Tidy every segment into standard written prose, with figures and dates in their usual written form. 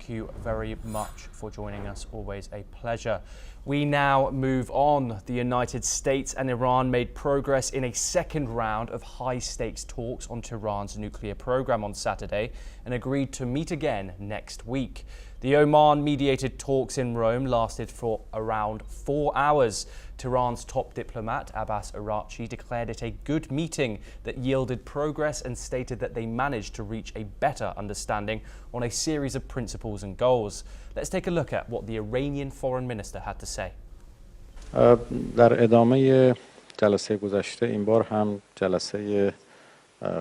thank you very much for joining us. Always a pleasure. We now move on. The United States and Iran made progress in a second round of high-stakes talks on Tehran's nuclear program on Saturday and agreed to meet again next week. The Oman-mediated talks in Rome lasted for around 4 hours. Tehran's top diplomat, Abbas Araghchi, declared it a good meeting that yielded progress and stated that they managed to reach a better understanding on a series of principles and goals. Let's take a look at what the Iranian foreign minister had to say. در ادامه جلسه گذشته این بار هم جلسه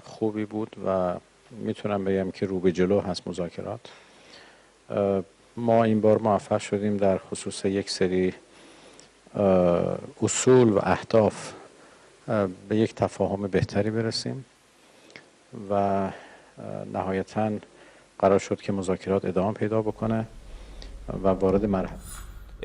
خوبی بود و میتونم بگم که رو به جلو هست مذاکرات. ما این بار موفق شدیم در خصوص یک سری اصول و اهداف به یک تفاهم بهتری برسیم و نهایتاً قرار شد که مذاکرات ادامه پیدا بکنه و وارد مرحله.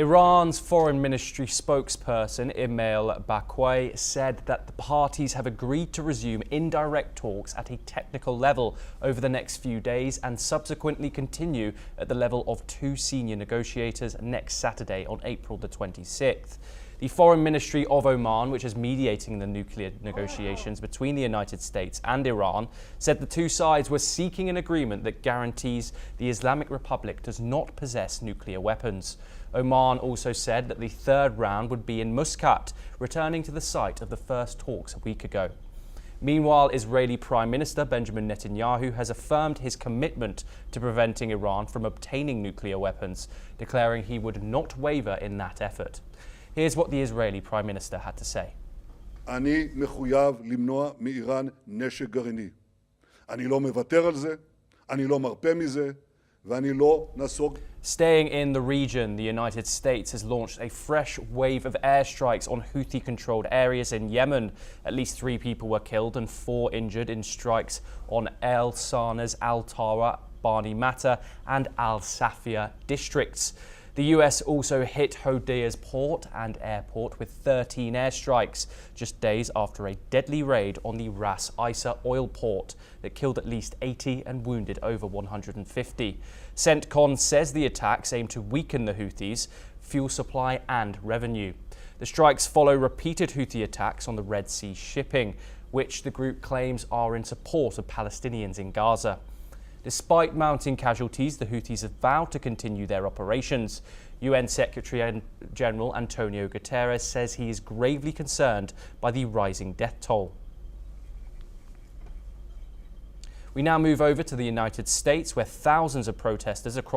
Iran's foreign ministry spokesperson Email Bakwai said that the parties have agreed to resume indirect talks at a technical level over the next few days and subsequently continue at the level of 2 senior negotiators next Saturday on April the 26th. The Foreign Ministry of Oman, which is mediating the nuclear negotiations between the United States and Iran, said the two sides were seeking an agreement that guarantees the Islamic Republic does not possess nuclear weapons. Oman also said that the third round would be in Muscat, returning to the site of the first talks a week ago. Meanwhile, Israeli Prime Minister Benjamin Netanyahu has affirmed his commitment to preventing Iran from obtaining nuclear weapons, declaring he would not waver in that effort. Here's what the Israeli Prime Minister had to say. אני מחויב למנוע מאיראן נשק גרעיני. אני לא מוותר על זה, אני לא מרפה מזה, ואני לא נסוג. Staying in the region, the United States has launched a fresh wave of airstrikes on Houthi-controlled areas in Yemen. At least 3 people were killed and 4 injured in strikes on El Sana's Al Tara, Bani Mata and Al Safia districts. The US also hit Hodeida's port and airport with 13 airstrikes, just days after a deadly raid on the Ras Isa oil port that killed at least 80 and wounded over 150. CENTCOM says the attacks aim to weaken the Houthis' fuel supply and revenue. The strikes follow repeated Houthi attacks on the Red Sea shipping, which the group claims are in support of Palestinians in Gaza. Despite mounting casualties, the Houthis have vowed to continue their operations. UN Secretary General Antonio Guterres says he is gravely concerned by the rising death toll. We now move over to the United States, where thousands of protesters across